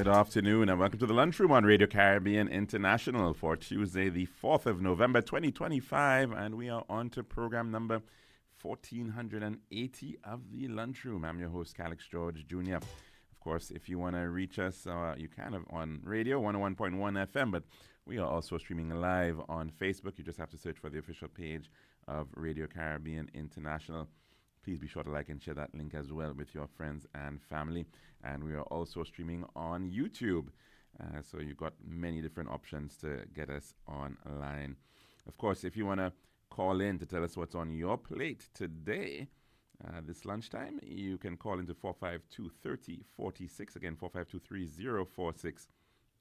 Good afternoon and welcome to the Lunchroom on Radio Caribbean International for Tuesday, the 4th of November, 2025. And we are on to program number 1480 of the Lunchroom. I'm your host, Calix George Jr. Of course, if you want to reach us, you can on radio, 101.1 FM, but we are also streaming live on Facebook. You just have to search for the official page of Radio Caribbean International. Please be sure to like and share that link as well with your friends and family. And we are also streaming on YouTube. So you've got many different options to get us online. Of course, if you want to call in to tell us what's on your plate today, this lunchtime, you can call into 452-3046. Again, 452-3046.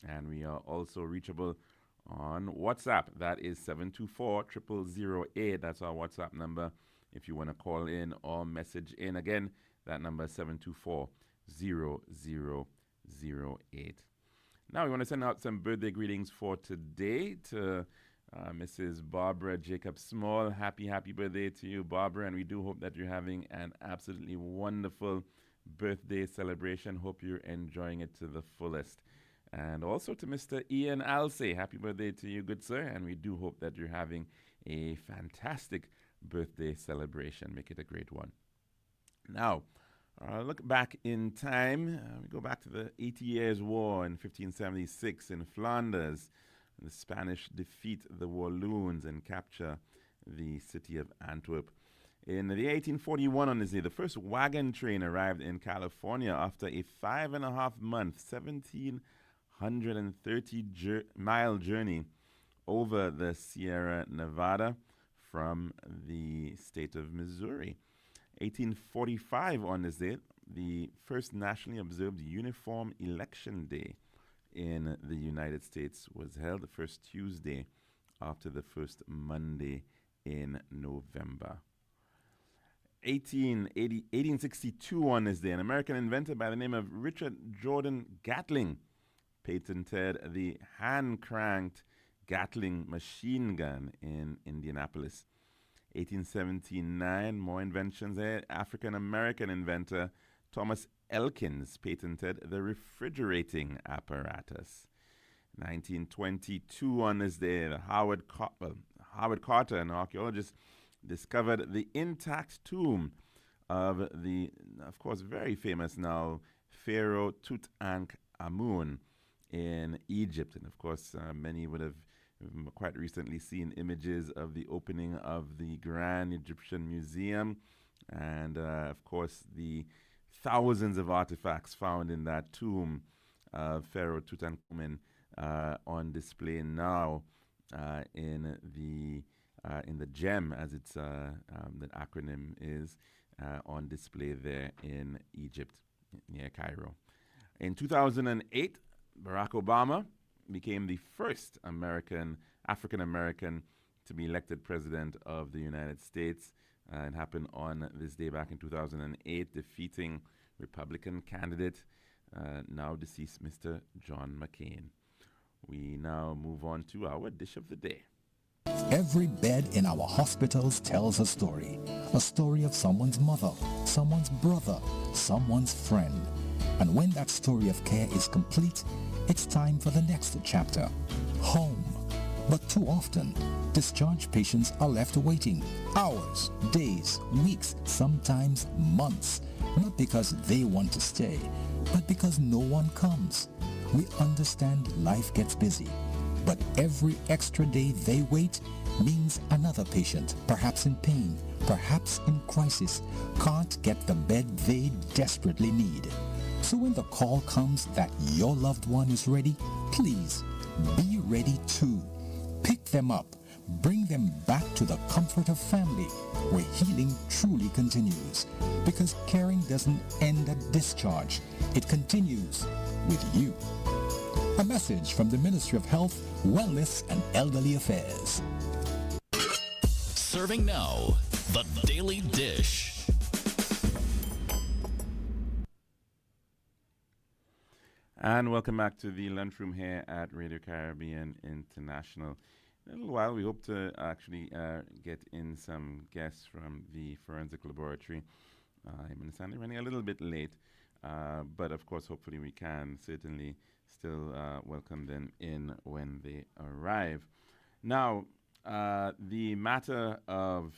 And we are also reachable on WhatsApp. That is 724-0008. That's our WhatsApp number. If you want to call in or message in, again, that number is 724-0008. Now, we want to send out some birthday greetings for today to Mrs. Barbara Jacob Small. Happy birthday to you, Barbara, and we do hope that you're having an absolutely wonderful birthday celebration. Hope you're enjoying it to the fullest. And also to Mr. Ian Alsey, happy birthday to you, good sir, and we do hope that you're having a fantastic birthday celebration. Make it a great one. Now, look back in time. We go back to the 80 Years' War in 1576 in Flanders. The Spanish defeat the Walloons and capture the city of Antwerp. In the 1841 on this day, the first wagon train arrived in California after a 5.5-month, 1,730-mile journey over the Sierra Nevada from the state of Missouri. 1845 on this date, the first nationally observed Uniform Election Day in the United States was held, the first Tuesday after the first Monday in November. 1862 on this day, an American inventor by the name of Richard Jordan Gatling patented the hand-cranked Gatling machine gun in Indianapolis. 1879, more inventions there. African-American inventor Thomas Elkins patented the refrigerating apparatus. 1922 on this day, Howard Carter, an archaeologist, discovered the intact tomb of the, of course, very famous now, Pharaoh Tutankhamun in Egypt. And of course, many would have quite recently seen images of the opening of the Grand Egyptian Museum and, of course, the thousands of artifacts found in that tomb of Pharaoh Tutankhamun on display now in the GEM, as it's the acronym is, on display there in Egypt, near Cairo. In 2008, Barack Obama became the first African-American to be elected president of the United States. It happened on this day back in 2008, defeating Republican candidate, now deceased Mr. John McCain. We now move on to our dish of the day. Every bed in our hospitals tells a story of someone's mother, someone's brother, someone's friend. And when that story of care is complete, it's time for the next chapter, home. But too often, discharged patients are left waiting hours, days, weeks, sometimes months, not because they want to stay, but because no one comes. We understand life gets busy, but every extra day they wait means another patient, perhaps in pain, perhaps in crisis, can't get the bed they desperately need. So when the call comes that your loved one is ready, please be ready too. Pick them up, bring them back to the comfort of family, where healing truly continues. Because caring doesn't end at discharge, it continues with you. A message from the Ministry of Health, Wellness and Elderly Affairs. Serving now, the Daily Dish. And welcome back to the lunchroom here at Radio Caribbean International. In a little while, we hope to actually get in some guests from the forensic laboratory. I understand they're running a little bit late. But of course, hopefully, we can certainly still welcome them in when they arrive. Now, the matter of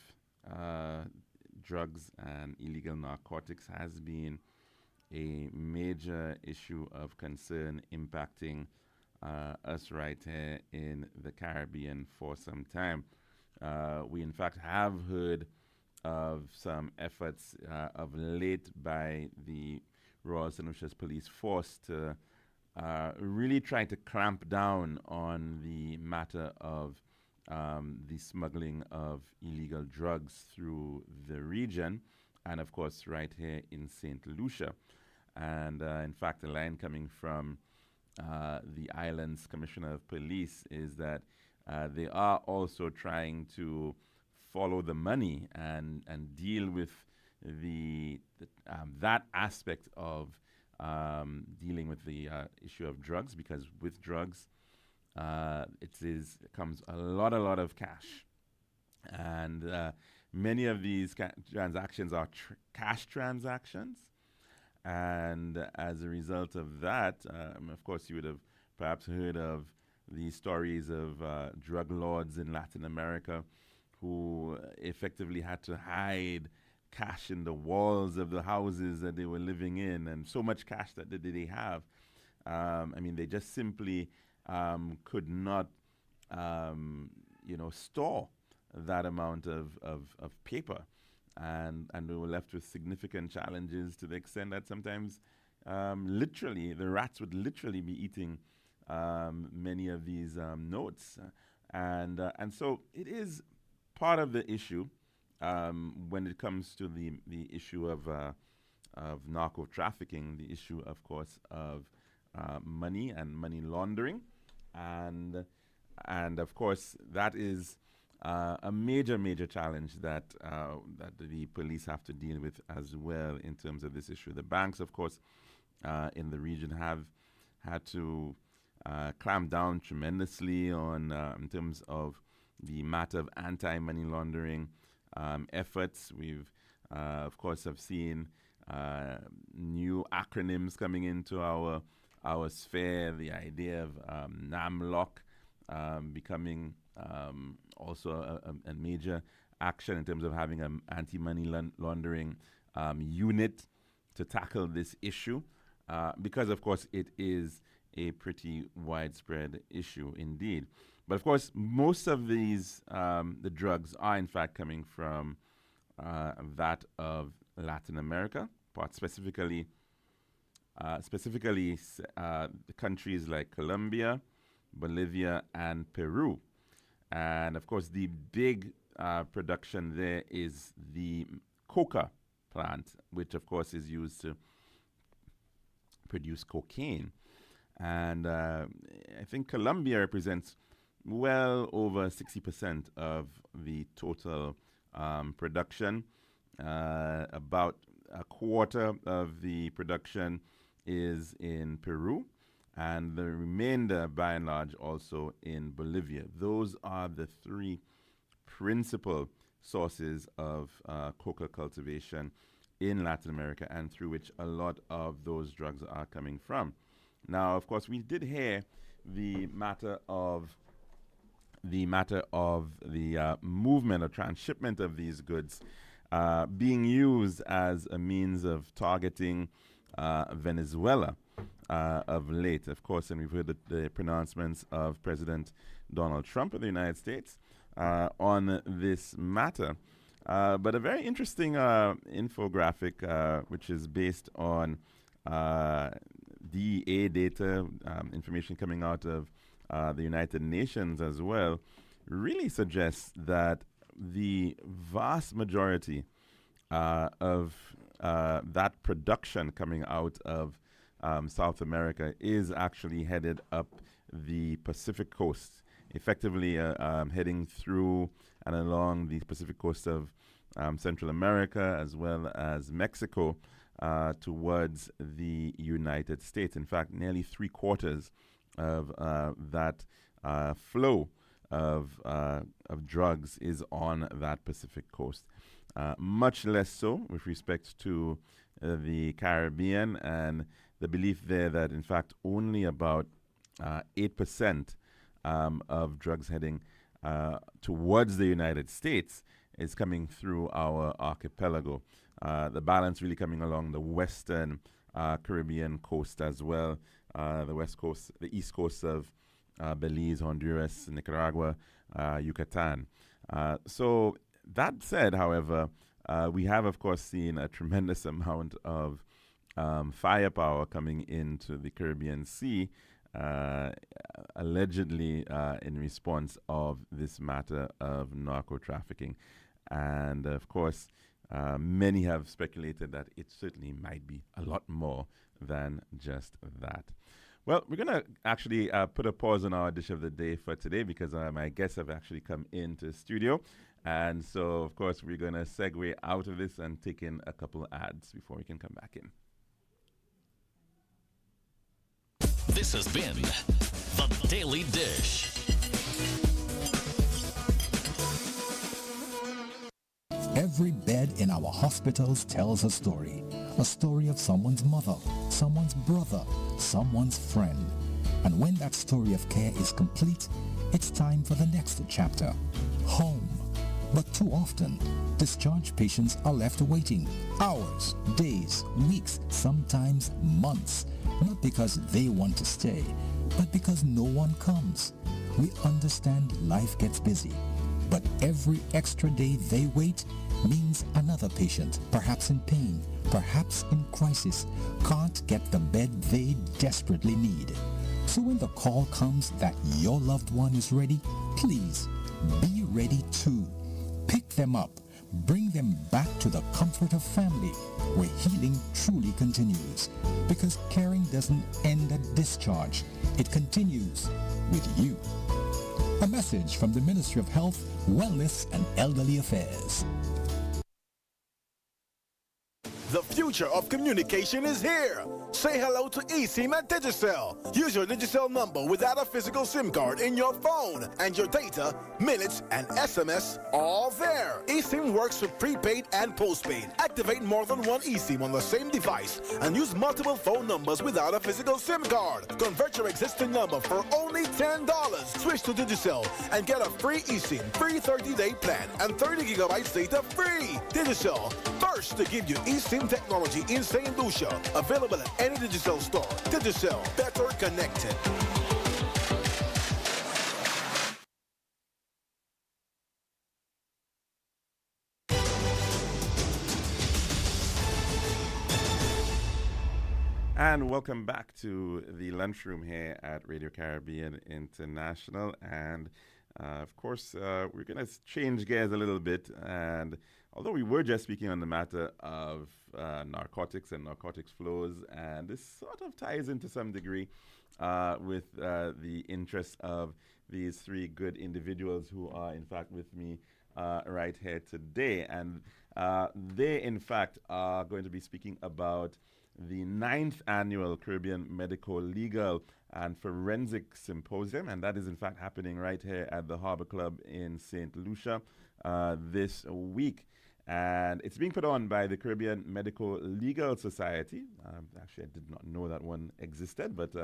drugs and illegal narcotics has been a major issue of concern impacting us right here in the Caribbean for some time. We, in fact, have heard of some efforts of late by the Royal St. Lucia's Police Force to really try to clamp down on the matter of the smuggling of illegal drugs through the region, and of course, right here in St. Lucia. And in fact, the line coming from the island's Commissioner of Police is that they are also trying to follow the money and deal with that aspect of dealing with the issue of drugs, because with drugs, it comes a lot of cash, and many of these transactions are cash transactions, and as a result of that, of course, you would have perhaps heard of the stories of drug lords in Latin America who effectively had to hide cash in the walls of the houses that they were living in, and so much cash that they have. They just simply could not, store that amount of paper, and they were left with significant challenges, to the extent that sometimes, literally, the rats would literally be eating many of these notes, and so it is part of the issue when it comes to the issue of narco trafficking, the issue, of course, of money and money laundering, and of course that is a major challenge that the police have to deal with as well in terms of this issue. The banks, of course, in the region have had to clamp down tremendously on in terms of the matter of anti-money laundering efforts. We've, of course, have seen new acronyms coming into our sphere. The idea of NAMLOC becoming also a major action in terms of having an anti-money laundering unit to tackle this issue, because, of course, it is a pretty widespread issue indeed. But of course, most of these, the drugs are in fact coming from that of Latin America, but specifically the countries like Colombia, Bolivia, and Peru. And of course, the big production there is the coca plant, which of course is used to produce cocaine. And I think Colombia represents well over 60% of the total production. About a quarter of the production is in Peru, and the remainder, by and large, also in Bolivia. Those are the three principal sources of coca cultivation in Latin America, and through which a lot of those drugs are coming from. Now, of course, we did hear the matter of the movement or transshipment of these goods being used as a means of targeting Venezuela of late, of course, and we've heard the pronouncements of President Donald Trump of the United States on this matter. But a very interesting infographic, which is based on DEA data, information coming out of the United Nations as well, really suggests that the vast majority of that production coming out of South America is actually headed up the Pacific coast, effectively heading through and along the Pacific coast of Central America as well as Mexico towards the United States. In fact, nearly 3/4 of that flow of drugs is on that Pacific coast. Much less so with respect to the Caribbean, and the belief there that, in fact, only about 8% of drugs heading towards the United States is coming through our archipelago. The balance really coming along the western Caribbean coast as well, the west coast, the east coast of Belize, Honduras, Nicaragua, Yucatan. So that said, however, we have, of course, seen a tremendous amount of firepower coming into the Caribbean Sea, allegedly in response of this matter of narco trafficking. And of course, many have speculated that it certainly might be a lot more than just that. Well, we're going to actually put a pause on our dish of the day for today because my guests have actually come into the studio. And so, of course, we're going to segue out of this and take in a couple ads before we can come back in. This has been The Daily Dish. Every bed in our hospitals tells a story of someone's mother, someone's brother, someone's friend. And when that story of care is complete, it's time for the next chapter, home. But too often, discharged patients are left waiting hours, days, weeks, sometimes months, not because they want to stay, but because no one comes. We understand life gets busy, but every extra day they wait means another patient, perhaps in pain, perhaps in crisis, can't get the bed they desperately need. So when the call comes that your loved one is ready, please be ready too. Pick them up, bring them back to the comfort of family, where healing truly continues. Because caring doesn't end at discharge, it continues with you. A message from the Ministry of Health, Wellness and Elderly Affairs. The future of communication is here. Say hello to eSIM at Digicel. Use your Digicel number without a physical SIM card in your phone, and your data, minutes, and SMS all there. eSIM works with prepaid and postpaid. Activate more than one eSIM on the same device and use multiple phone numbers without a physical SIM card. Convert your existing number for only $10. Switch to Digicel and get a free eSIM, free 30-day plan, and 30 gigabytes data free. Digicel, first to give you eSIM technology in St. Lucia. Available at any Digicel store. Digicel, better connected. And welcome back to the lunchroom here at Radio Caribbean International. And of course, we're going to change gears a little bit. And although we were just speaking on the matter of narcotics and narcotics flows, and this sort of ties into some degree with the interest of these three good individuals who are, in fact, with me right here today. And they, in fact, are going to be speaking about the 9th annual Caribbean Medical Legal and Forensic Symposium, and that is in fact happening right here at the Harbor Club in St. Lucia this week. And it's being put on by the Caribbean Medical Legal Society. Actually, I did not know that one existed, but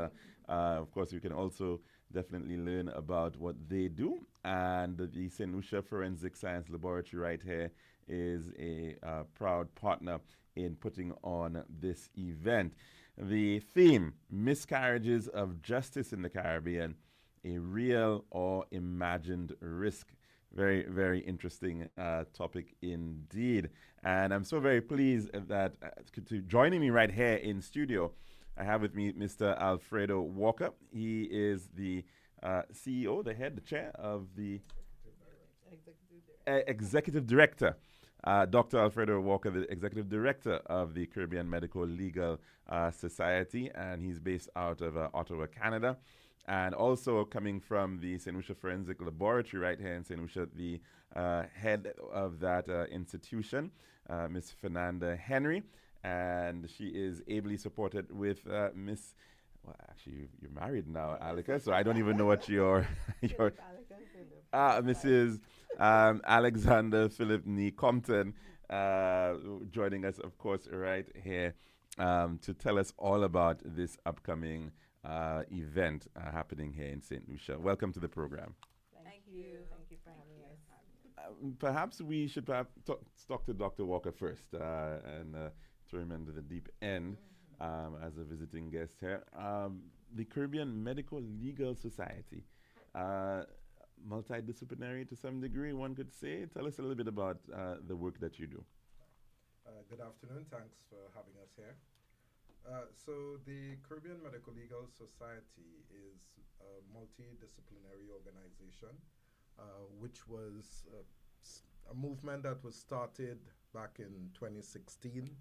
of course, you can also definitely learn about what they do. And the St. Lucia Forensic Science Laboratory right here is a proud partner in putting on this event. The theme, Miscarriages of Justice in the Caribbean, a real or imagined risk. Very, very interesting topic indeed. And I'm so very pleased that to joining me right here in studio, I have with me Mr. Alfredo Walker. He is the CEO, the head, the chair of the Executive Director. Dr. Alfredo Walker, the Executive Director of the Caribbean Medical Legal Society, and he's based out of Ottawa, Canada. And also coming from the St. Lucia Forensic Laboratory right here in St. Lucia, the head of that institution, Ms. Fernanda Henry. And she is ably supported with Miss, well, actually, you're married now, Alika, so I don't even know what your Mrs. Alexander Philip Nee Compton. joining us, of course, right here to tell us all about this upcoming event happening here in St. Lucia. Welcome to the program. Thank you. Thank you for having us. Perhaps we should talk to Dr. Walker first and throw him into the deep end as a visiting guest here. The Caribbean Medical Legal Society, multidisciplinary to some degree, one could say. Tell us a little bit about the work that you do. Good afternoon. Thanks for having us here. So the Caribbean Medical Legal Society is a multidisciplinary organization which was a movement that was started back in 2016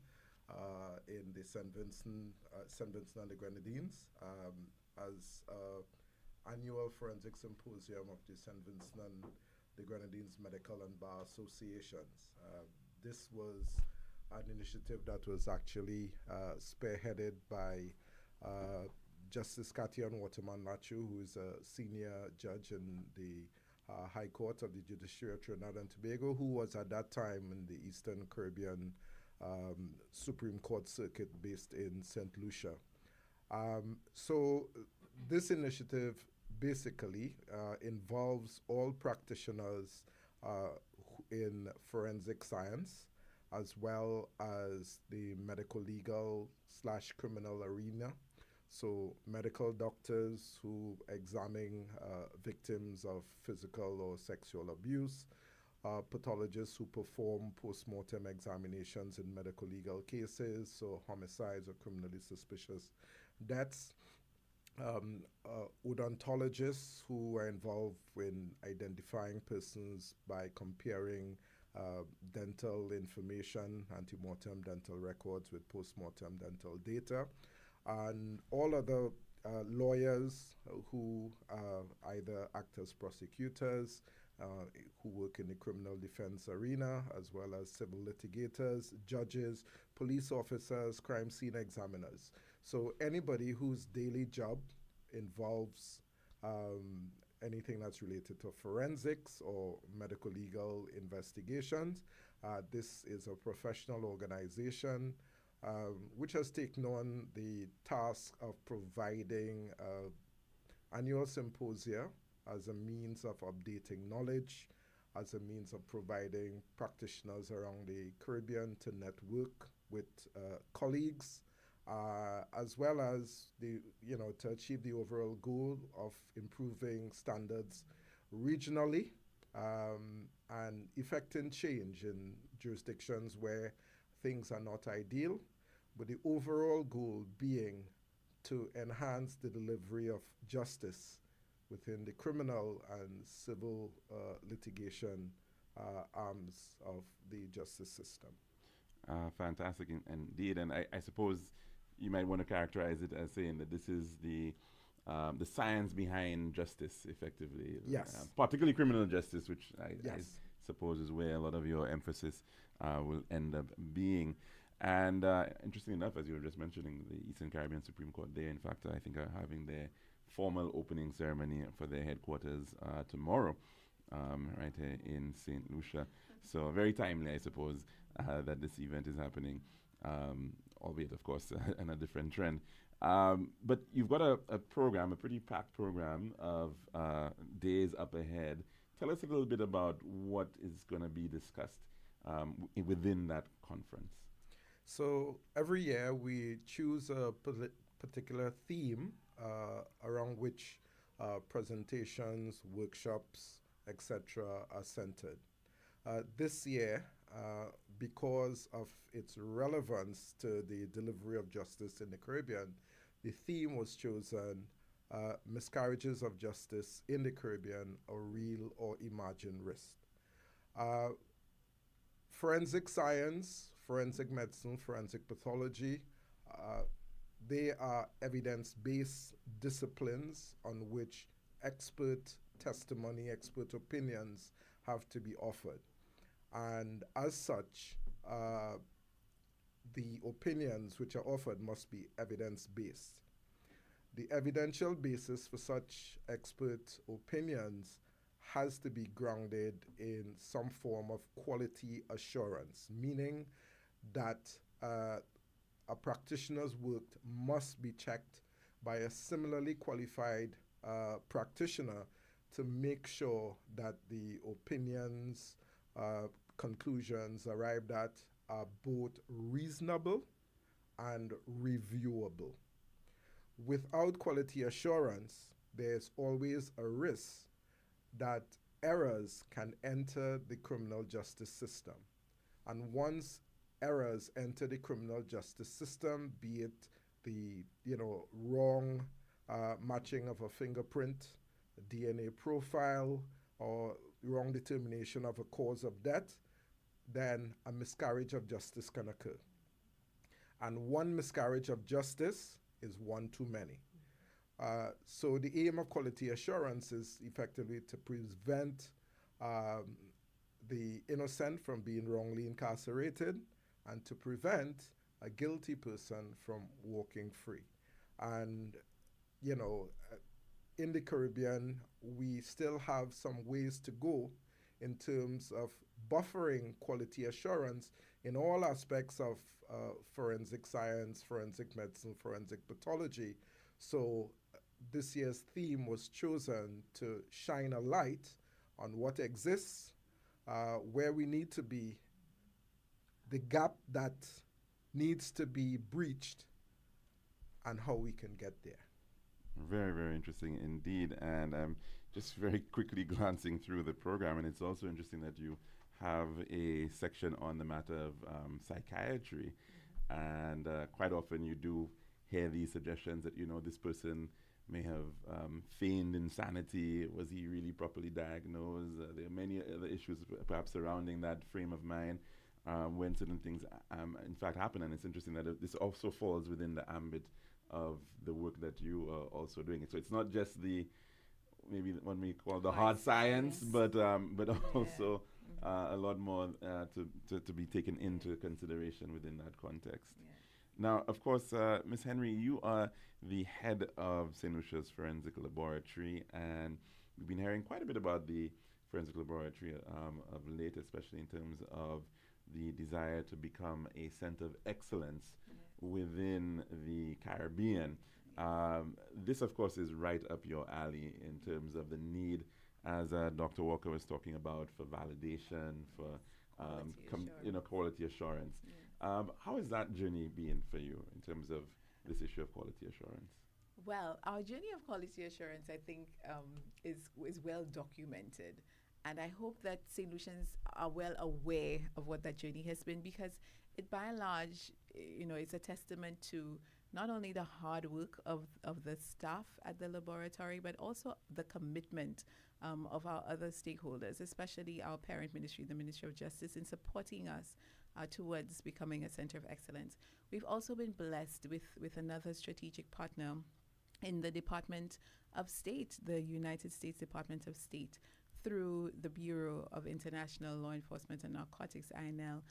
in the St. Vincent and the Grenadines as annual forensic symposium of the St. Vincent and the Grenadines Medical and Bar Associations. This was an initiative that was actually spearheaded by Justice Katian Waterman Lachu, who is a senior judge in the High Court of the Judiciary of Trinidad and Tobago, who was at that time in the Eastern Caribbean Supreme Court Circuit based in St. Lucia. So this initiative basically involves all practitioners in forensic science, as well as the medical legal / criminal arena. So medical doctors who examine victims of physical or sexual abuse, pathologists who perform post-mortem examinations in medical legal cases, so homicides or criminally suspicious deaths, odontologists who are involved in identifying persons by comparing dental information, antemortem dental records with post-mortem dental data, and all other lawyers who either act as prosecutors, who work in the criminal defense arena, as well as civil litigators, judges, police officers, crime scene examiners. So anybody whose daily job involves anything that's related to forensics or medical legal investigations. This is a professional organization which has taken on the task of providing annual symposia as a means of updating knowledge, as a means of providing practitioners around the Caribbean to network with colleagues, as well as to achieve the overall goal of improving standards regionally and effecting change in jurisdictions where things are not ideal, but the overall goal being to enhance the delivery of justice within the criminal and civil litigation arms of the justice system. Fantastic indeed, and I suppose you might want to characterize it as saying that this is the science behind justice, effectively. Yes. Particularly criminal justice, which I suppose is where a lot of your emphasis will end up being. And interesting enough, as you were just mentioning, the Eastern Caribbean Supreme Court, they in fact I think are having their formal opening ceremony for their headquarters tomorrow, right here in St. Lucia. So very timely, I suppose, that this event is happening, albeit, of course, in a different trend. But you've got a program, a pretty packed program of days up ahead. Tell us a little bit about what is going to be discussed within that conference. So every year we choose a particular theme around which presentations, workshops, etc. are centered. This year, because of its relevance to the delivery of justice in the Caribbean, the theme was chosen, Miscarriages of Justice in the Caribbean, a Real or Imagined Risk. Forensic science, forensic medicine, forensic pathology, they are evidence-based disciplines on which expert testimony, expert opinions have to be offered. And as such, the opinions which are offered must be evidence-based. The evidential basis for such expert opinions has to be grounded in some form of quality assurance, meaning that a practitioner's work must be checked by a similarly qualified practitioner to make sure that the opinions, conclusions arrived at are both reasonable and reviewable. Without quality assurance, there's always a risk that errors can enter the criminal justice system. And once errors enter the criminal justice system, be it the wrong matching of a fingerprint, a DNA profile, or wrong determination of a cause of death, then a miscarriage of justice can occur. And one miscarriage of justice is one too many. So the aim of quality assurance is effectively to prevent the innocent from being wrongly incarcerated and to prevent a guilty person from walking free. And, in the Caribbean, we still have some ways to go in terms of buffering quality assurance in all aspects of forensic science, forensic medicine, forensic pathology. So this year's theme was chosen to shine a light on what exists, where we need to be, the gap that needs to be breached, and how we can get there. Very, very interesting indeed. And I'm just very quickly glancing through the program, and it's also interesting that you have a section on the matter of psychiatry. And quite often you do hear these suggestions that, this person may have feigned insanity. Was he really properly diagnosed? There are many other issues perhaps surrounding that frame of mind when certain things in fact happen. And it's interesting that this also falls within the ambit of the work that you are also doing. So it's not just maybe what we call the hard science, but also a lot more to be taken into consideration within that context. Yeah. Now, of course, Ms. Henry, you are the head of St. Lucia's Forensic Laboratory, and we've been hearing quite a bit about the Forensic Laboratory of late, especially in terms of the desire to become a center of excellence within the Caribbean. This, of course, is right up your alley in terms of the need, as Dr. Walker was talking about, for validation, for quality assurance. Yeah. How has that journey been for you in terms of this issue of quality assurance? Well, our journey of quality assurance, I think, is well documented. And I hope that St. Lucians are well aware of what that journey has been, because it, by and large, it's a testament to not only the hard work of the staff at the laboratory, but also the commitment of our other stakeholders, especially our parent ministry, the Ministry of Justice, in supporting us towards becoming a center of excellence. We've also been blessed with another strategic partner in the Department of State, the United States Department of State, through the Bureau of International Law Enforcement and Narcotics, INL,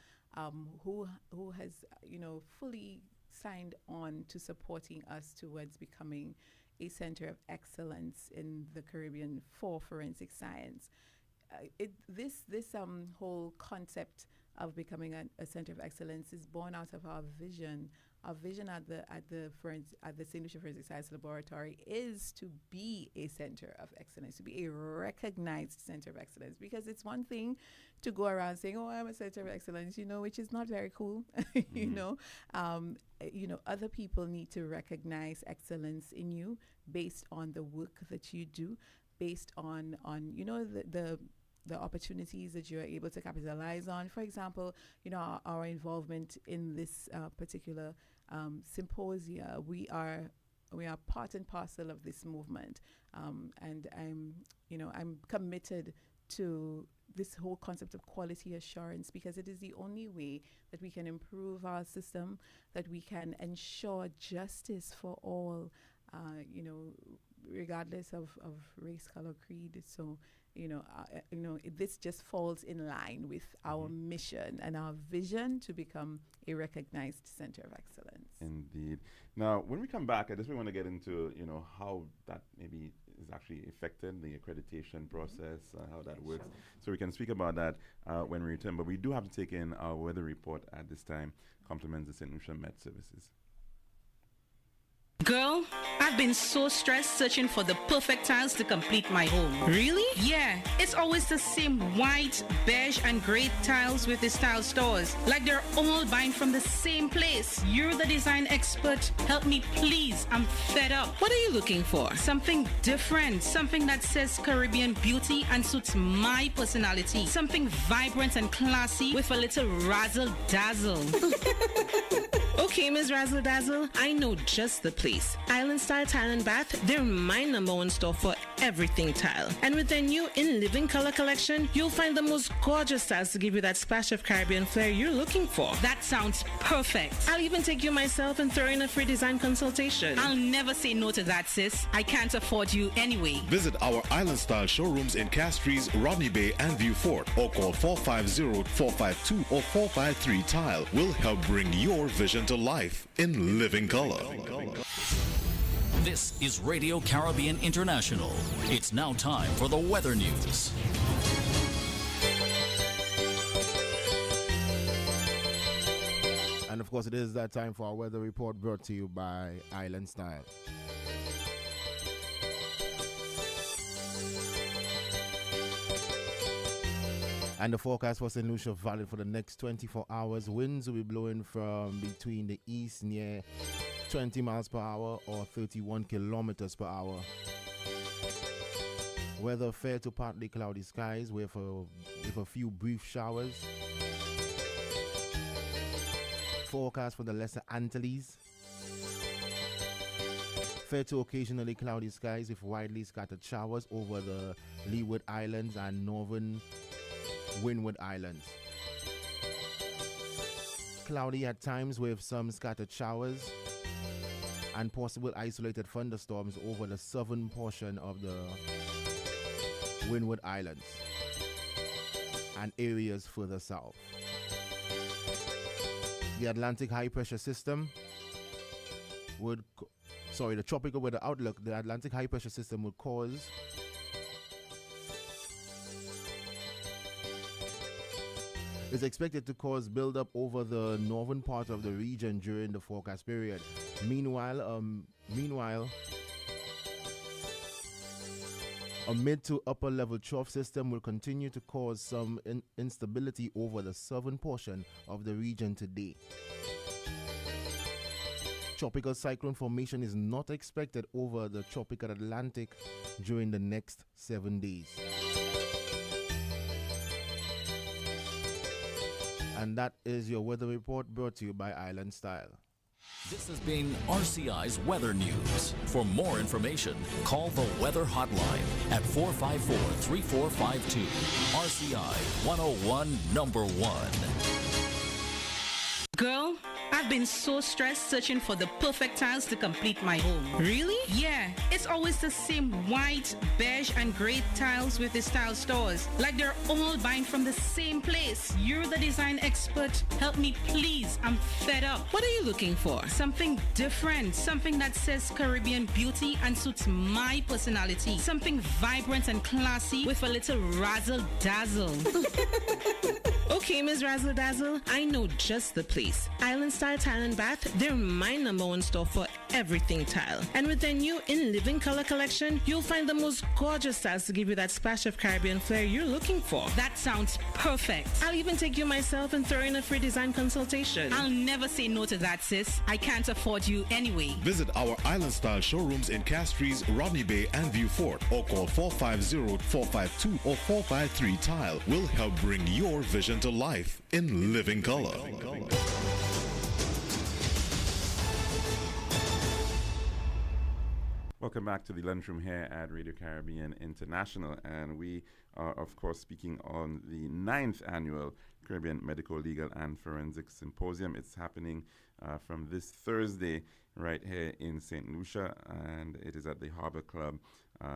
who has fully signed on to supporting us towards becoming a center of excellence in the Caribbean for forensic science. This whole concept of becoming a center of excellence is born out of our vision. Our vision at the St. Lucia Forensic Science Laboratory is to be a center of excellence, to be a recognized center of excellence. Because it's one thing to go around saying, "Oh, I'm a center of excellence," which is not very cool. Other people need to recognize excellence in you based on the work that you do, based on the opportunities that you're able to capitalize on. For example, our involvement in this particular symposia, we are part and parcel of this movement, and I'm committed to this whole concept of quality assurance, because it is the only way that we can improve our system, that we can ensure justice for all, regardless of race, color, creed. So, this just falls in line with our mission and our vision to become a recognized center of excellence. Indeed. Now, when we come back, I just want to get into, how that maybe is actually affected, the accreditation process, how that works. So we can speak about that when we return. But we do have to take in our weather report at this time. Compliments the St. Lucia Met Services. Girl, I've been so stressed searching for the perfect tiles to complete my home. Really? Yeah, it's always the same white, beige, and gray tiles with these tile stores. Like they're all buying from the same place. You're the design expert. Help me, please. I'm fed up. What are you looking for? Something different. Something that says Caribbean beauty and suits my personality. Something vibrant and classy with a little razzle dazzle. Okay, Ms. Razzle Dazzle, I know just the place. Island Style Tile and Bath, they're my #1 store for everything tile. And with their new In Living Color collection, you'll find the most gorgeous styles to give you that splash of Caribbean flair you're looking for. That sounds perfect. I'll even take you myself and throw in a free design consultation. I'll never say no to that, sis. I can't afford you anyway. Visit our Island Style showrooms in Castries, Rodney Bay, and View Fort, or call 450-452 or 453 Tile. We'll help bring your vision to life in living color. This is Radio Caribbean International. It's now time for the weather news. And of course, it is that time for our weather report brought to you by Island Style. And the forecast for St. Lucia Valley for the next 24 hours. Winds will be blowing from between the east near 20 miles per hour or 31 kilometers per hour. Weather fair to partly cloudy skies with a few brief showers. Forecast for the Lesser Antilles. Fair to occasionally cloudy skies with widely scattered showers over the Leeward Islands and northern Windward Islands. Cloudy at times with some scattered showers and possible isolated thunderstorms over the southern portion of the Windward Islands and areas further south. The Atlantic high pressure system the tropical weather outlook, the Atlantic high pressure system would cause is expected to cause buildup over the northern part of the region during the forecast period. Meanwhile, a mid to upper level trough system will continue to cause some instability over the southern portion of the region today. Tropical cyclone formation is not expected over the tropical Atlantic during the next 7 days. And that is your weather report brought to you by Island Style. This has been RCI's Weather News. For more information, call the Weather Hotline at 454-3452. RCI 101 #1. Girl, I've been so stressed searching for the perfect tiles to complete my home. Really? Yeah, it's always the same white, beige, and gray tiles with these tile stores. Like they're all buying from the same place. You're the design expert. Help me, please. I'm fed up. What are you looking for? Something different. Something that says Caribbean beauty and suits my personality. Something vibrant and classy with a little razzle dazzle. Okay, Ms. Razzle Dazzle, I know just the place. Island Style Tile and Bath, they're my #1 store for everything tile. And with their new In Living Color collection, you'll find the most gorgeous styles to give you that splash of Caribbean flair you're looking for. That sounds perfect. I'll even take you myself and throw in a free design consultation. I'll never say no to that, sis. I can't afford you anyway. Visit our Island Style showrooms in Castries, Rodney Bay, and View Fort, or call 450-452 or 453 Tile. We'll help bring your vision to life in living color. Welcome back to the Lunchroom here at Radio Caribbean International, and we are, of course, speaking on the 9th annual Caribbean Medical, Legal and Forensic Symposium. It's happening from this Thursday right here in St. Lucia, and it is at the Harbor Club,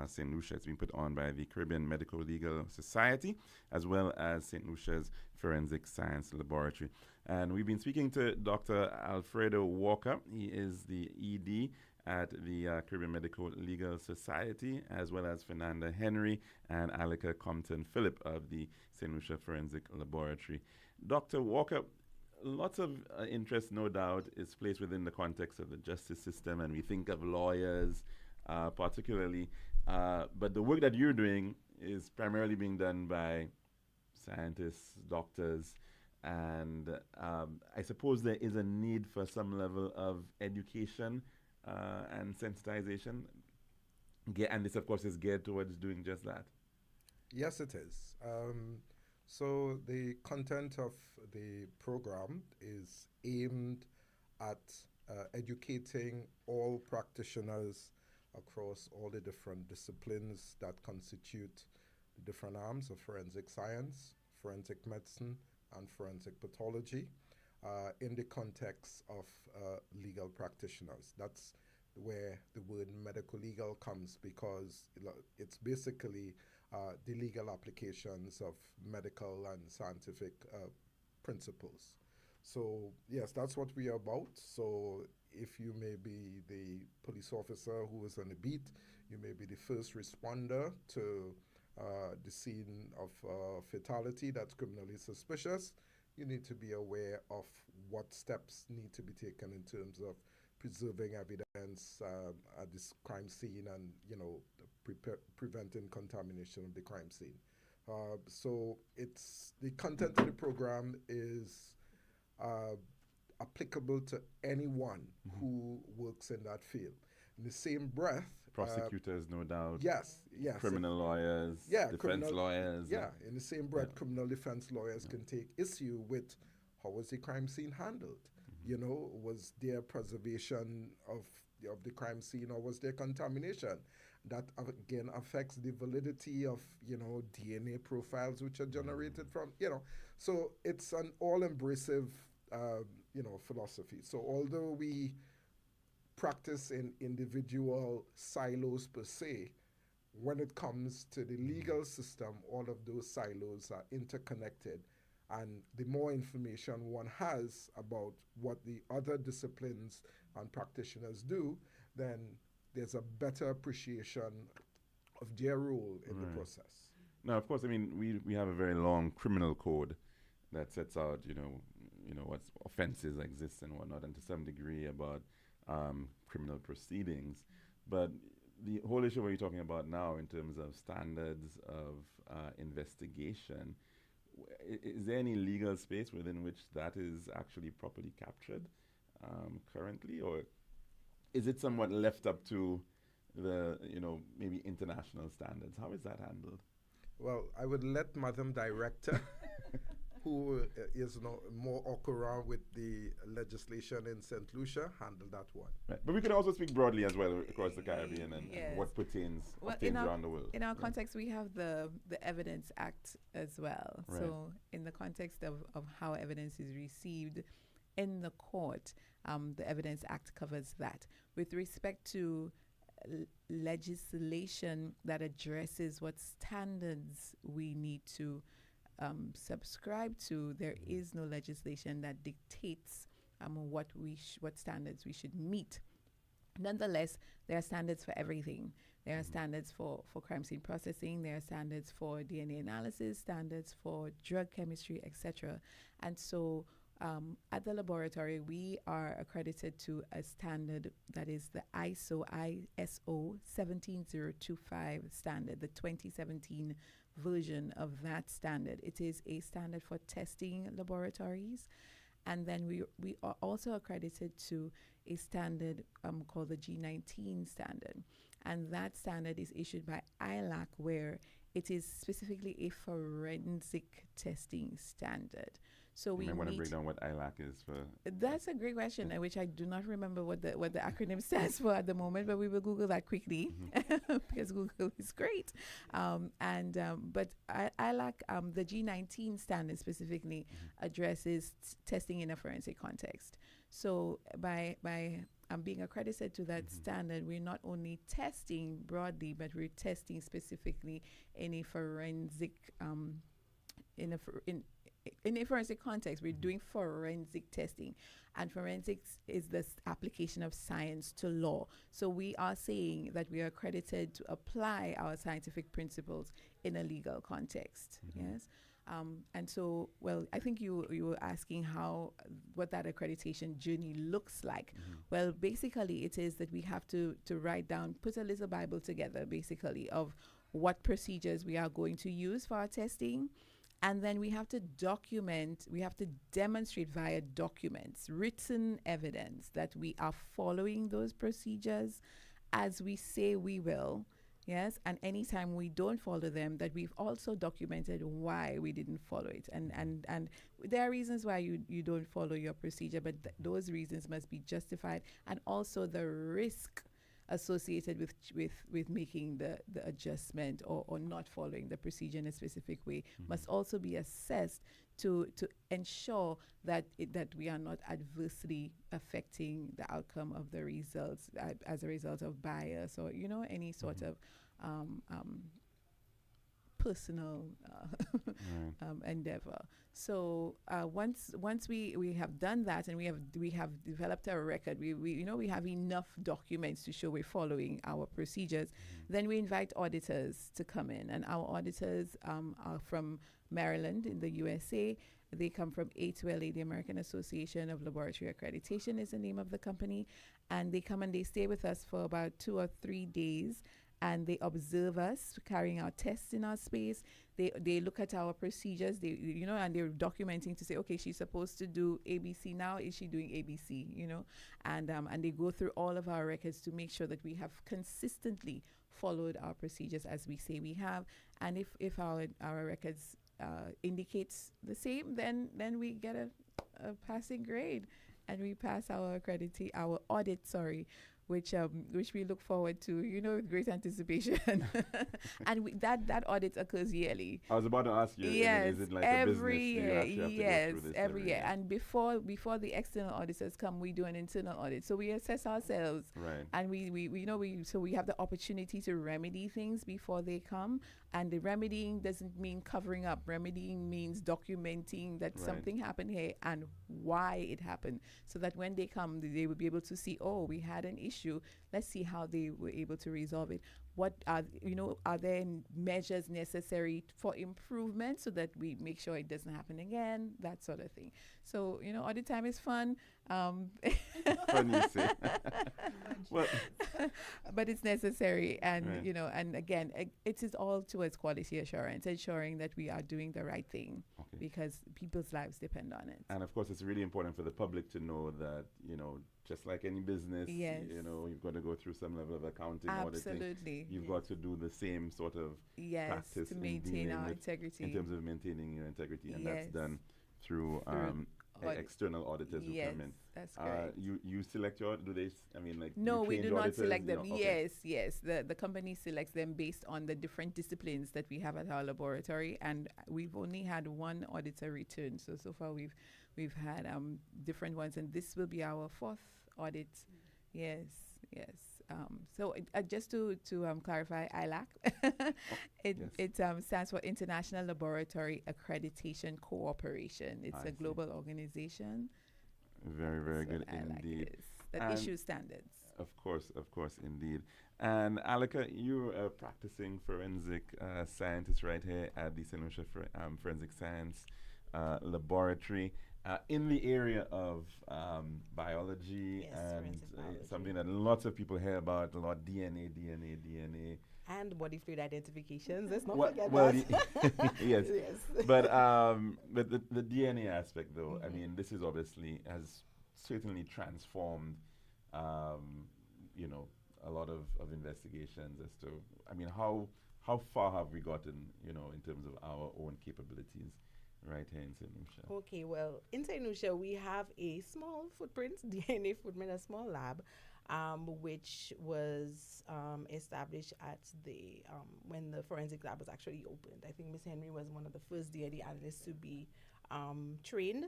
St. Lucia. It's being put on by the Caribbean Medical Legal Society, as well as St. Lucia's Forensic Science Laboratory. And we've been speaking to Dr. Alfredo Walker. He is the ED at the Caribbean Medical Legal Society, as well as Fernanda Henry and Alika Compton-Phillip of the St. Lucia Forensic Laboratory. Dr. Walker, lots of interest, no doubt, is placed within the context of the justice system, and we think of lawyers particularly. But the work that you're doing is primarily being done by scientists, doctors, and I suppose there is a need for some level of education and sensitization. And this, of course, is geared towards doing just that. Yes, it is. So the content of the program is aimed at educating all practitioners across all the different disciplines that constitute the different arms of forensic science, forensic medicine, and forensic pathology in the context of legal practitioners. That's where the word medical legal comes, because it's basically the legal applications of medical and scientific principles. So yes, that's what we are about. So if you may be the police officer who is on the beat, you may be the first responder to the scene of fatality that's criminally suspicious, you need to be aware of what steps need to be taken in terms of preserving evidence at this crime scene and, preventing contamination of the crime scene. So it's the content of the program is applicable to anyone who works in that field. In the same breath, prosecutors, no doubt. Yes. Criminal lawyers, defense lawyers. Yeah, in the same breath, criminal defense lawyers can take issue with how was the crime scene handled? Was there preservation of the crime scene, or was there contamination? That again affects the validity of DNA profiles which are generated from So it's an all-embracive philosophy. So although we practice in individual silos per se, when it comes to the legal system, all of those silos are interconnected. And the more information one has about what the other disciplines and practitioners do, then there's a better appreciation of their role in the process. Now, of course, I mean, we have a very long criminal code that sets out, what offenses exist and whatnot, and to some degree about criminal proceedings. But the whole issue we're talking about now in terms of standards of investigation, is there any legal space within which that is actually properly captured currently, or is it somewhat left up to the, maybe international standards? How is that handled? Well, I would let Madam Director, who is more au courant with the legislation in St. Lucia, handle that one. Right. But we could also speak broadly as well across the Caribbean and what pertains around the world. In our context, we have the Evidence Act as well. Right. So in the context of how evidence is received in the court, the Evidence Act covers that. With respect to legislation that addresses what standards we need to subscribe to, there is no legislation that dictates what standards we should meet. Nonetheless, there are standards for everything. There are standards for crime scene processing. There are standards for DNA analysis, standards for drug chemistry, etc. And so at the laboratory, we are accredited to a standard that is the ISO 17025 standard, the 2017 version of that standard. It is a standard for testing laboratories. And then we are also accredited to a standard called the G19 standard. And that standard is issued by ILAC, where it is specifically a forensic testing standard. So we want to break down what ILAC is for. That's a great question, which I do not remember what the acronym stands for at the moment, but we will Google that quickly because Google is great. But ILAC, the G19 standard specifically addresses testing in a forensic context. So by being accredited to that standard, we're not only testing broadly, but we're testing specifically in a forensic in a forensic context, we're doing forensic testing, and forensics is this application of science to law. So we are saying that we are accredited to apply our scientific principles in a legal context. Yes. And so, well, I think you were asking what that accreditation journey looks like. Well, basically, it is that we have to write down, put a little Bible together, basically, of what procedures we are going to use for our testing. And then we have to demonstrate via documents, written evidence that we are following those procedures as we say we will. Yes, and anytime we don't follow them, that we've also documented why we didn't follow it. And there are reasons why you don't follow your procedure, but those reasons must be justified. And also the risk associated with making the adjustment or not following the procedure in a specific way must also be assessed to ensure that we are not adversely affecting the outcome of the results as a result of bias or any sort of personal endeavor. So once we have done that and we have developed a record, we have enough documents to show we're following our procedures, then we invite auditors to come in, and our auditors are from Maryland in the USA. They come from A2LA, the American Association of Laboratory Accreditation is the name of the company, and they come and they stay with us for about 2 or 3 days. And they observe us carrying out tests in our space. They look at our procedures. And they're documenting to say, okay, she's supposed to do ABC now. Is she doing ABC? And they go through all of our records to make sure that we have consistently followed our procedures as we say we have. And if our records indicates the same, then we get a passing grade, and we pass our audit. Which we look forward to, with great anticipation. And that audit occurs yearly. I was about to ask you, yes, is it like every a business? year, yes, every year. And before the external auditors come, we do an internal audit. So we assess ourselves, right? And we have the opportunity to remedy things before they come. And the remedying doesn't mean covering up. Remedying means documenting that something happened here and why it happened, so that when they come, they will be able to see, oh, we had an issue. Let's see how they were able to resolve it. What are there measures necessary for improvement so that we make sure it doesn't happen again? That sort of thing. So audit time is fun. Fun, you say. Well, but it's necessary, and right. And again, it is all towards quality assurance, ensuring that we are doing the right thing, because people's lives depend on it. And of course, it's really important for the public to know that just like any business, yes. You've got to go through some level of accounting Absolutely. auditing. You've yes. got to do the same sort of practice to maintain our integrity. In terms of maintaining your integrity, and yes. that's done through external auditors who come in. That's correct. You select your, do they, no, we do not auditors, select them. Okay. Yes. The company selects them based on the different disciplines that we have at our laboratory, and we've only had one auditor return. So far we've had different ones, and this will be our 4th audit. Yes. So just to clarify, ILAC, it stands for International Laboratory Accreditation Cooperation. It's a global organization. Very, very good indeed. That issues standards. Of course, indeed. And Alika, you're a practicing forensic scientist right here at the St. Lucia Forensic Science Laboratory. In the area of biology, and something that lots of people hear about a lot, DNA. And body fluid identifications. Let's not forget that. Yes. But the DNA aspect, though, this is obviously has certainly transformed, a lot of investigations as to, how far have we gotten, in terms of our own capabilities right here in St. Lucia? Okay, well, in St. Lucia, we have a small footprint, DNA footprint, a small lab, which was established at the when the forensic lab was actually opened. I think Miss Henry was one of the first DNA analysts to be trained.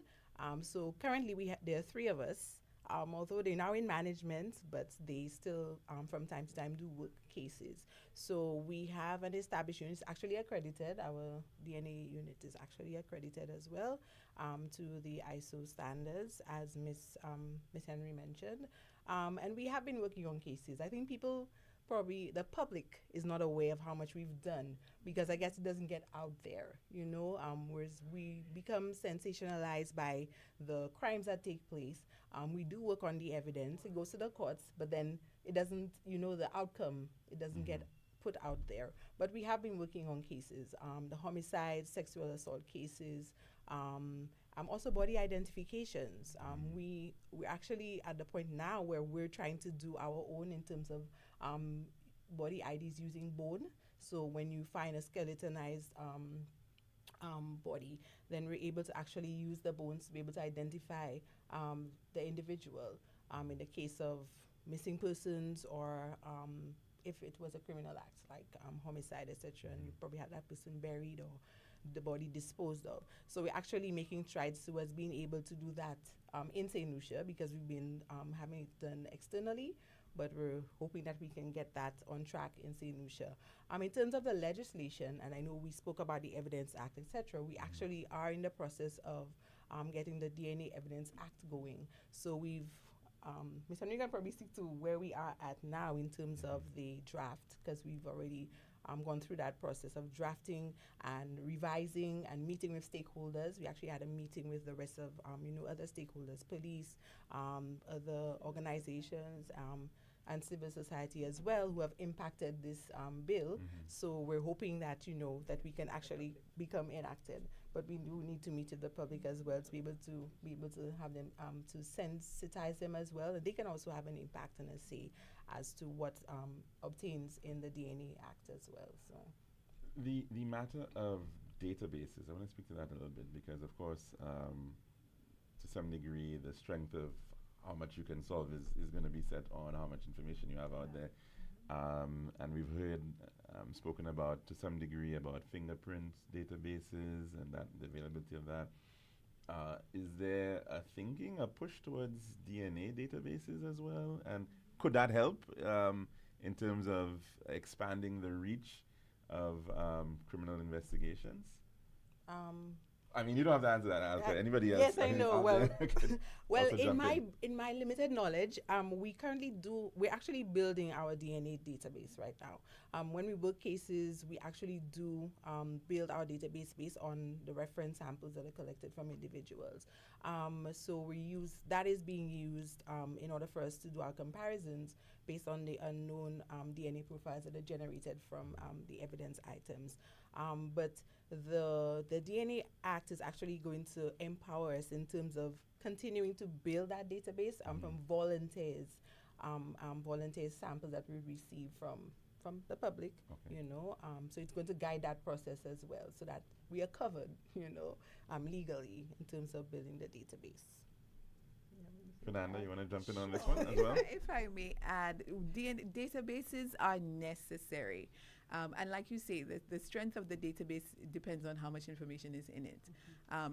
So currently, there are 3 of us although they're now in management, but they still, from time to time, do work cases. So we have an established unit, it's actually accredited. Our DNA unit is actually accredited as well to the ISO standards, as Miss Henry mentioned. And we have been working on cases. I think probably the public is not aware of how much we've done, because I guess it doesn't get out there, whereas we become sensationalized by the crimes that take place. We do work on the evidence, it goes to the courts, but then it doesn't, the outcome, it doesn't get put out there. But we have been working on cases, the homicide, sexual assault cases, also body identifications. We're actually at the point now where we're trying to do our own in terms of body IDs using bone. So when you find a skeletonized body, then we're able to actually use the bones to be able to identify the individual in the case of missing persons, or if it was a criminal act like homicide, etc., and you probably had that person buried or the body disposed of. So we're actually making strides towards being able to do that in St. Lucia, because we've been having it done externally, but we're hoping that we can get that on track in St. Lucia. In terms of the legislation, and I know we spoke about the Evidence Act, etc., we actually are in the process of getting the DNA Evidence Act going. So we've, Ms. Henry can probably speak to where we are at now in terms of the draft, because we've already gone through that process of drafting and revising and meeting with stakeholders. We actually had a meeting with the rest of, other stakeholders, police, other organizations, and civil society as well, who have impacted this bill. So we're hoping that, that we can actually become enacted. But we do need to meet with the public as well to be able to have them, to sensitize them as well. And they can also have an impact and a say as to what obtains in the DNA Act as well. So the matter of databases, I want to speak to that a little bit, because of course, to some degree, the strength of how much you can solve is going to be set on how much information you have out there. And we've heard spoken about, to some degree, about fingerprint databases and that the availability of that. Is there a push towards DNA databases as well? And could that help in terms of expanding the reach of criminal investigations? I mean, you don't have to answer that. Ask anybody else. Yes, I know. Well, in my limited knowledge, we're actually building our DNA database right now. When we work cases, we actually do build our database based on the reference samples that are collected from individuals. So that is being used in order for us to do our comparisons based on the unknown DNA profiles that are generated from the evidence items. But the DNA Act is actually going to empower us in terms of continuing to build that database from volunteers samples that we receive from the public, so it's going to guide that process as well, so that we are covered, legally in terms of building the database. Fernanda, you want to jump in on this one as well? If I may add, databases are necessary. And like you say, the strength of the database depends on how much information is in it.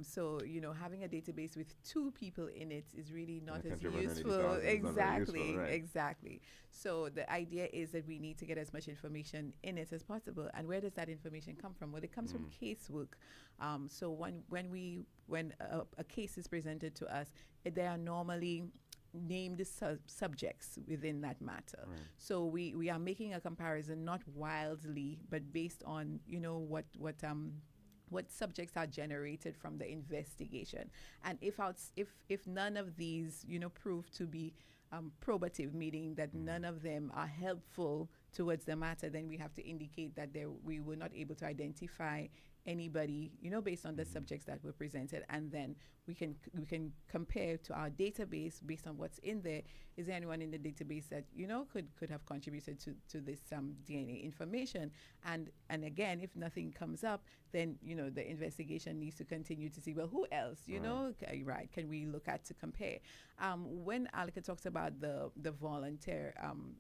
So, having a database with 2 people in it is really not as useful. Exactly, right. Exactly. So the idea is that we need to get as much information in it as possible. And where does that information come from? Well, it comes from casework. So when a case is presented to us, they are normally named subjects within that matter. Right. So we are making a comparison, not wildly, but based on what subjects are generated from the investigation. And if none of these prove to be probative, meaning that none of them are helpful towards the matter, then we have to indicate that we were not able to identify anybody, based on the subjects that were presented, and then we can compare to our database based on what's in there. Is there anyone in the database that could have contributed to this DNA information? And again, if nothing comes up, then the investigation needs to continue to see, well, who else? Right? Can we look at to compare? When Alika talks about the volunteer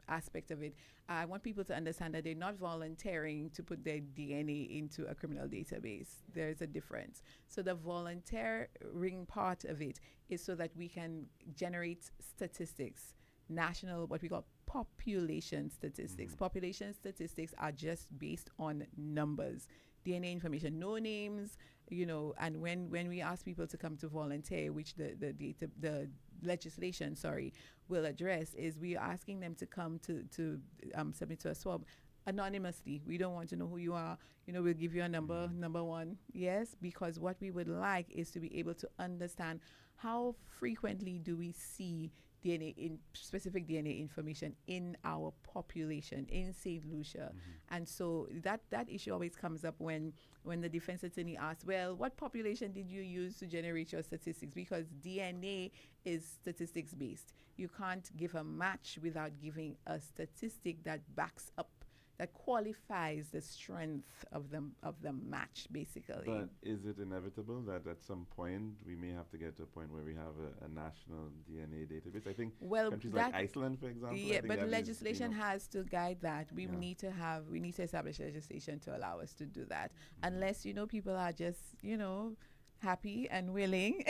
aspect of it, I want want people to understand that they're not volunteering to put their DNA into a criminal database. There's a difference. So the volunteering part of it is so that we can generate statistics, national, what we call population statistics. Population statistics are just based on numbers, DNA information, no names, and when we ask people to come to volunteer, which the legislation, will address, is we are asking them to come to submit to a swab anonymously. We don't want to know who you are. We'll give you a number one. Yes, because what we would like is to be able to understand how frequently do we see specific DNA information in our population in St. Lucia. And so that issue always comes up when the defense attorney asks, well, what population did you use to generate your statistics? Because DNA is statistics based. You can't give a match without giving a statistic that backs up, that qualifies the strength of the match, basically. But is it inevitable that at some point we may have to get to a point where we have a national DNA database? I think countries like Iceland, for example. Yeah, but legislation has to guide that. We need to establish legislation to allow us to do that. Unless people are just happy and willing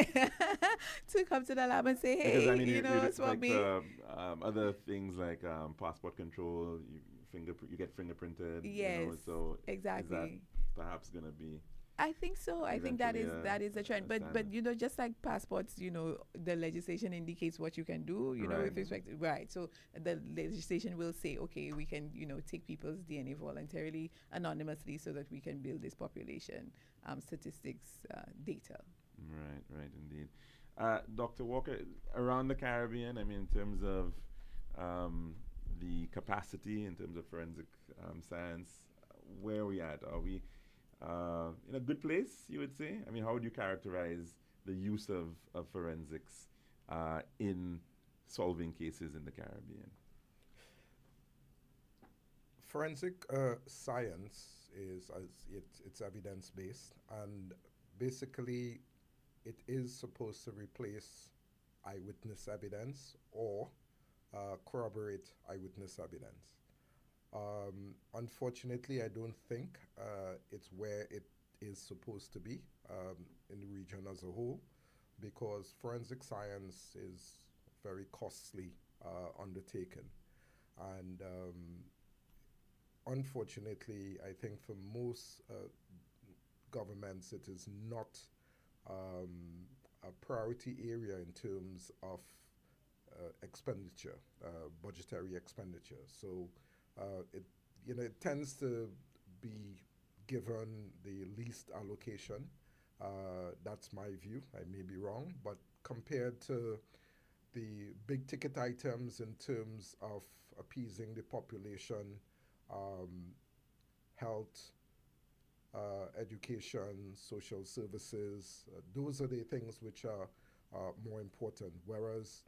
to come to the lab and say, hey, swab me. Other things like passport control. You get fingerprinted. Yes, so exactly. Is that perhaps going to be? I think so. I think that is a trend. But just like passports, the legislation indicates what you can do. With respect to, right. So the legislation will say, okay, we can take people's DNA voluntarily, anonymously, so that we can build this population statistics data. Right, indeed. Dr. Walker, around the Caribbean, in terms of the capacity in terms of forensic science, where are we at? Are we in a good place, you would say? How would you characterize the use of forensics in solving cases in the Caribbean? Forensic science it's evidence-based, and basically it is supposed to replace eyewitness evidence or corroborate eyewitness evidence. Unfortunately, I don't think it's where it is supposed to be in the region as a whole, because forensic science is very costly undertaken. And unfortunately, I think for most governments, it is not a priority area in terms of expenditure, budgetary expenditure. So it tends to be given the least allocation. That's my view. I may be wrong, but compared to the big ticket items in terms of appeasing the population, health, education, social services, those are the things which are more important. Whereas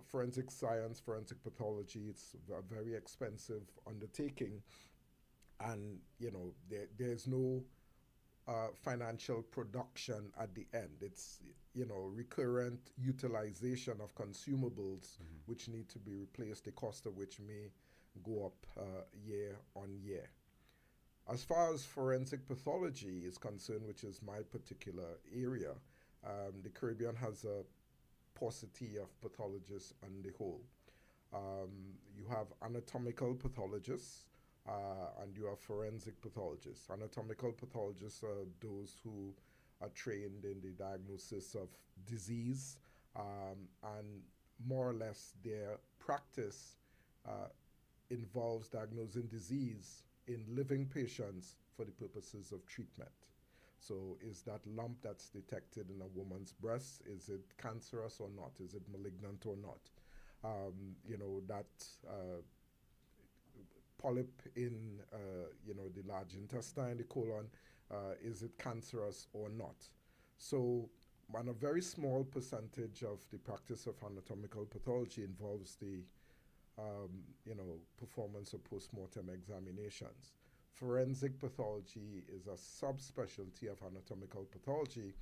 forensic science, forensic pathology, it's a very expensive undertaking, and there's no financial production at the end. It's recurrent utilization of consumables which need to be replaced, the cost of which may go up year on year. As far as forensic pathology is concerned, which is my particular area, the Caribbean has a paucity of pathologists on the whole. You have anatomical pathologists and you have forensic pathologists. Anatomical pathologists are those who are trained in the diagnosis of disease, and more or less their practice involves diagnosing disease in living patients for the purposes of treatment. So is that lump that's detected in a woman's breast, is it cancerous or not? Is it malignant or not? That polyp in the large intestine, the colon, is it cancerous or not? So a very small percentage of the practice of anatomical pathology involves the performance of post-mortem examinations. Forensic pathology is a subspecialty of anatomical pathology,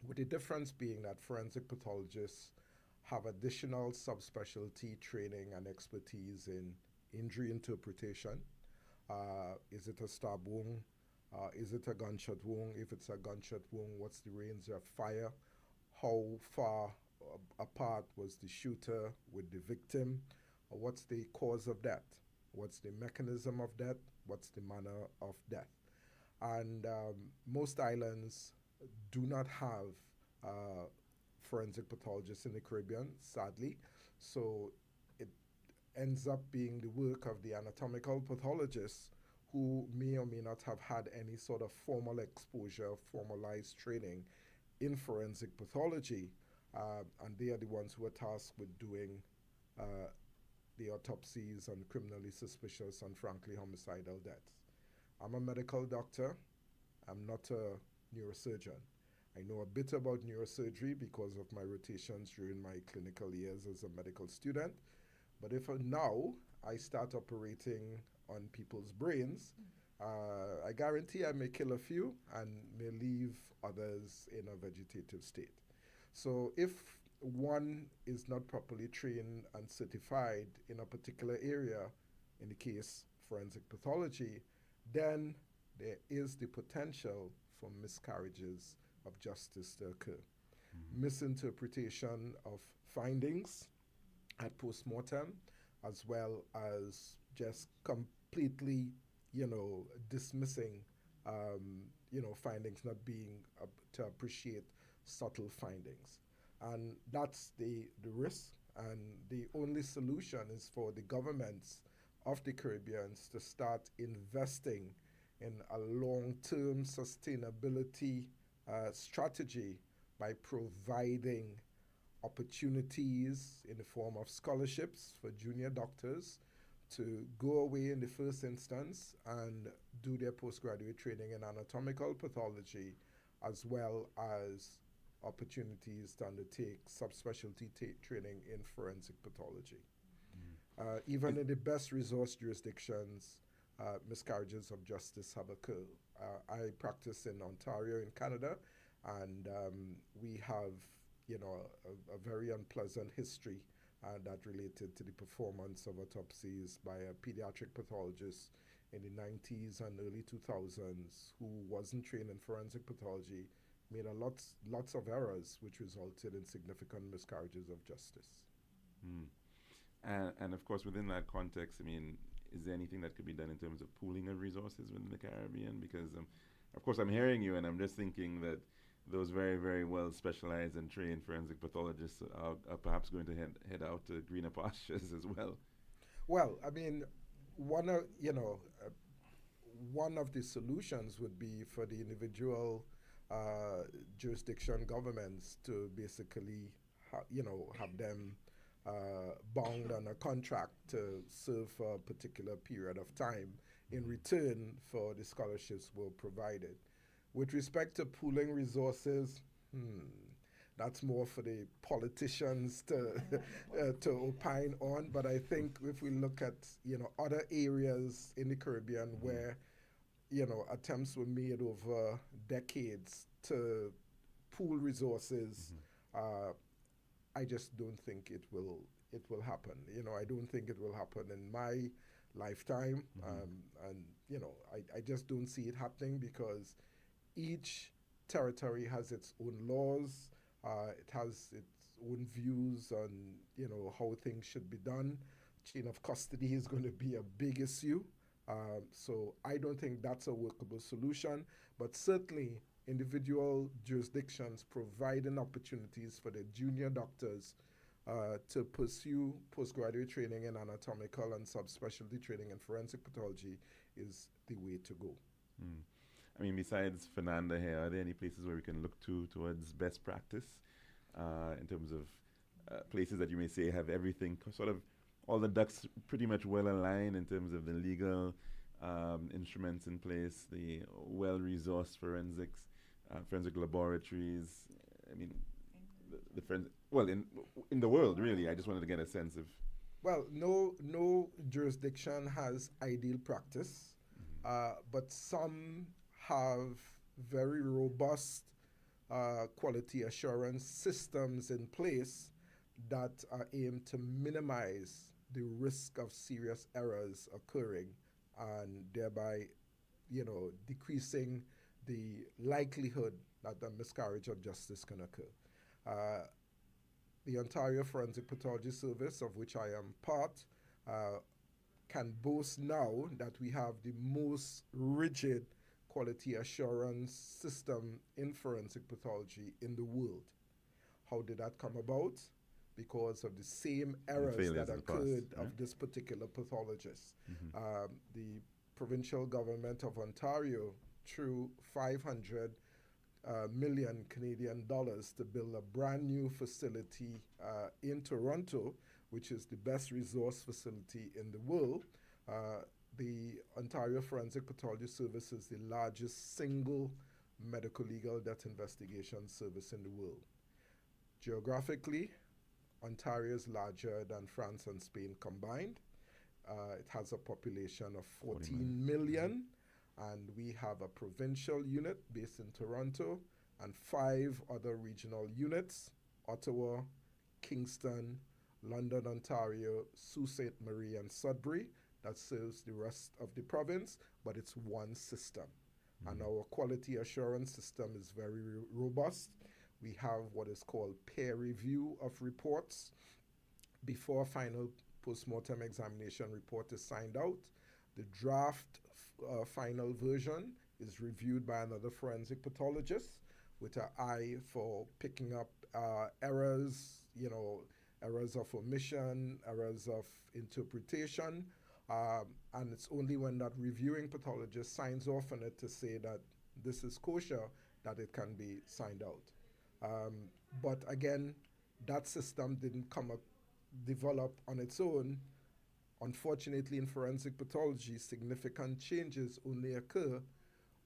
with the difference being that forensic pathologists have additional subspecialty training and expertise in injury interpretation. Is it a stab wound? Is it a gunshot wound? If it's a gunshot wound, what's the range of fire? How far apart was the shooter with the victim? What's the cause of death? What's the mechanism of death? What's the manner of death? And most islands do not have forensic pathologists in the Caribbean, sadly. So it ends up being the work of the anatomical pathologists who may or may not have had any sort of formal exposure, formalized training in forensic pathology. And they are the ones who are tasked with doing the autopsies on criminally suspicious and frankly homicidal deaths. I'm a medical doctor. I'm not a neurosurgeon. I know a bit about neurosurgery because of my rotations during my clinical years as a medical student. But if now I start operating on people's brains, I guarantee I may kill a few and may leave others in a vegetative state. So if one is not properly trained and certified in a particular area, in the case forensic pathology, then there is the potential for miscarriages of justice to occur. Misinterpretation of findings at post-mortem, as well as just completely, dismissing, findings, not being to appreciate subtle findings. And that's the risk. And the only solution is for the governments of the Caribbean to start investing in a long-term sustainability strategy by providing opportunities in the form of scholarships for junior doctors to go away in the first instance and do their postgraduate training in anatomical pathology, as well as opportunities to undertake subspecialty training in forensic pathology. Even in the best resource jurisdictions, miscarriages of justice have occurred. I practice in Ontario in Canada, and we have a very unpleasant history that related to the performance of autopsies by a pediatric pathologist in the 90s and early 2000s who wasn't trained in forensic pathology, made lots of errors which resulted in significant miscarriages of justice. And of course, within that context, is there anything that could be done in terms of pooling of resources within the Caribbean? Because, of course, I'm hearing you, and I'm just thinking that those very, very well specialized and trained forensic pathologists are perhaps going to head out to greener pastures as well. Well, one of the solutions would be for the individual jurisdiction governments to basically, have them bound on a contract to serve for a particular period of time in return for the scholarships were provided. With respect to pooling resources, that's more for the politicians to opine on. But I think if we look at other areas in the Caribbean where attempts were made over decades to pool resources, I just don't think it will happen. I don't think it will happen in my lifetime, and I just don't see it happening because each territory has its own laws. It has its own views on how things should be done. Chain of custody is going to be a big issue. So I don't think that's a workable solution, but certainly individual jurisdictions providing opportunities for the junior doctors to pursue postgraduate training in anatomical and subspecialty training in forensic pathology is the way to go. Besides Fernanda here, are there any places where we can look towards best practice in terms of places that you may say have everything, sort of all the ducks pretty much well aligned in terms of the legal instruments in place, the well-resourced forensic laboratories? In the world, really. I just wanted to get a sense of. Well, no jurisdiction has ideal practice, but some have very robust quality assurance systems in place that are aimed to minimize the risk of serious errors occurring, and thereby, decreasing the likelihood that a miscarriage of justice can occur. The Ontario Forensic Pathology Service, of which I am part, can boast now that we have the most rigid quality assurance system in forensic pathology in the world. How did that come about? Because of the same errors that occurred of this particular pathologist. The provincial government of Ontario threw 500 million Canadian dollars to build a brand new facility in Toronto, which is the best resource facility in the world. The Ontario Forensic Pathology Service is the largest single medical legal death investigation service in the world. Geographically, Ontario is larger than France and Spain combined. It has a population of 14 million, and we have a provincial unit based in Toronto and 5 other regional units: Ottawa, Kingston, London, Ontario, Sault Ste. Marie, and Sudbury, that serves the rest of the province, but it's one system. And our quality assurance system is very robust. We have what is called peer review of reports. Before a final postmortem examination report is signed out, the draft final version is reviewed by another forensic pathologist with an eye for picking up errors, errors of omission, errors of interpretation, and it's only when that reviewing pathologist signs off on it to say that this is kosher that it can be signed out. But again, that system didn't develop on its own. Unfortunately, in forensic pathology, significant changes only occur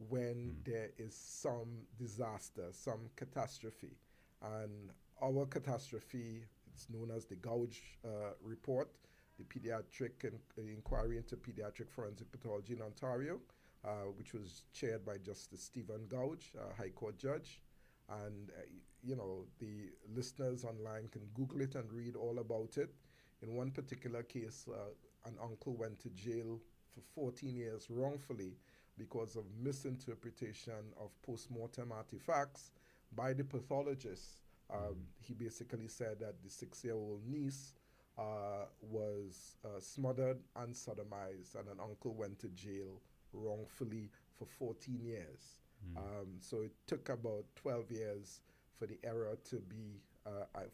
when there is some disaster, some catastrophe. And our catastrophe, it's known as the Gouge report, the pediatric inquiry into pediatric forensic pathology in Ontario, which was chaired by Justice Stephen Gouge, a High Court judge. And, the listeners online can Google it and read all about it. In one particular case, an uncle went to jail for 14 years wrongfully because of misinterpretation of post-mortem artifacts by the pathologist. He basically said that the 6-year-old niece was smothered and sodomized, and an uncle went to jail wrongfully for 14 years. So it took about 12 years for the error to be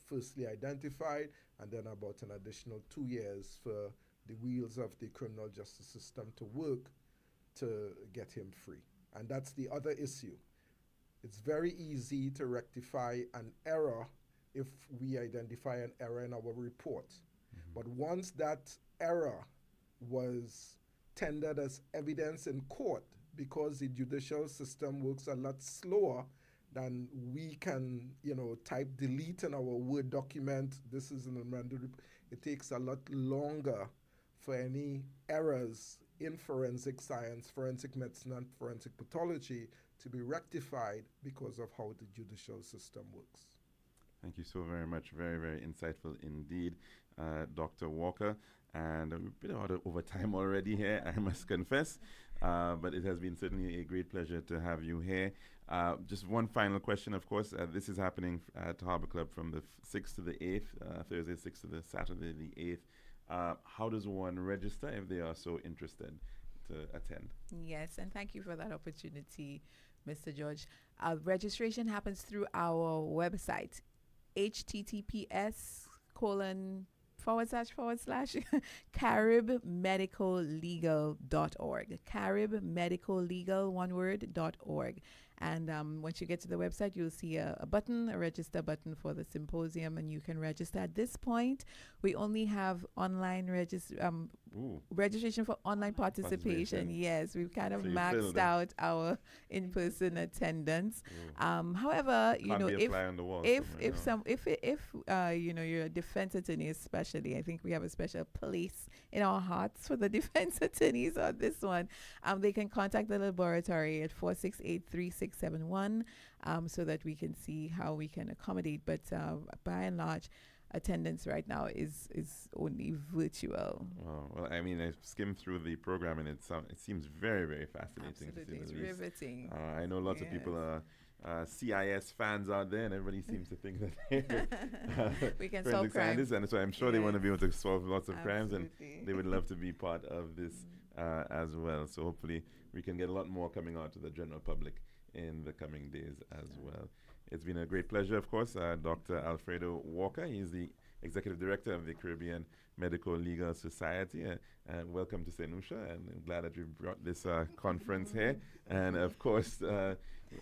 firstly identified, and then about an additional 2 years for the wheels of the criminal justice system to work to get him free. And that's the other issue. It's very easy to rectify an error if we identify an error in our report. But once that error was tendered as evidence in court, because the judicial system works a lot slower than we can, type delete in our Word document, this is an amended report. It takes a lot longer for any errors in forensic science, forensic medicine, and forensic pathology to be rectified because of how the judicial system works. Thank you so very much. Very, very insightful indeed, Dr. Walker. And we're a bit out of overtime already here, I must confess. But it has been certainly a great pleasure to have you here. Just one final question, of course. This is happening at Harbour Club from the 6th to the 8th, Thursday 6th to the Saturday the 8th. How does one register if they are so interested to attend? Yes, and thank you for that opportunity, Mr. George. Registration happens through our website, https:// caribmedicallegal.org. caribmedicallegal, one word, .org. And once you get to the website, you'll see a button, a register button for the symposium, and you can register. At this point, we only have online registration for online participation. Yes, we've kind of maxed out our in-person attendance. However, if you're a defense attorney, especially, I think we have a special place in our hearts for the defense attorneys on this one. They can contact the laboratory at 468-3671 so that we can see how we can accommodate. But by and large, attendance right now is only virtual. Oh, well, I mean, I skimmed through the program and it seems very, very fascinating. Absolutely, to it's say the least. riveting. I know lots of people are CIS fans out there, and everybody seems to think that they're we can forensic solve crime. scientists, and so I'm sure they want to be able to solve lots of crimes, and Absolutely. they would love to be part of this as well. So hopefully we can get a lot more coming out to the general public in the coming days as well. It's been a great pleasure, of course. Dr. Alfredo Walker, he's the Executive Director of the Caribbean Medical Legal Society. And welcome to St. Lucia, and I'm glad that you brought this conference here. And of course,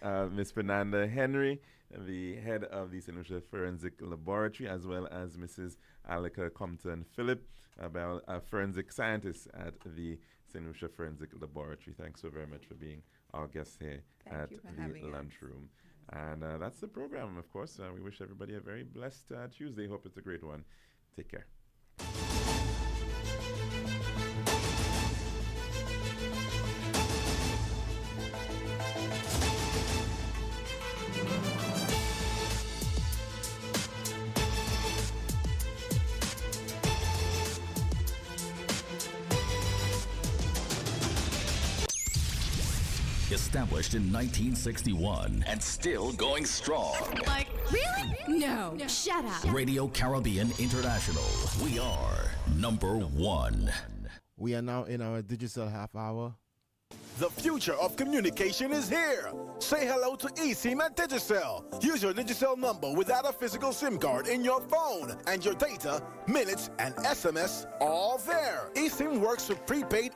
Ms. Fernanda Henry, the head of the St. Lucia Forensic Laboratory, as well as Mrs. Alika Compton-Phillip, a forensic scientist at the St. Lucia Forensic Laboratory. Thanks so very much for being our guest here at the Lunchroom. And that's the program, of course. We wish everybody a very blessed Tuesday. Hope it's a great one. Take care. Established in 1961 and still going strong. Like, really? No. Shut up. Radio Caribbean International. We are #1. We are now in our digital half hour. The future of communication is here. Say hello to eSIM at Digicel. Use your Digicel number without a physical SIM card in your phone, and your data, minutes, and SMS all there. eSIM works with prepaid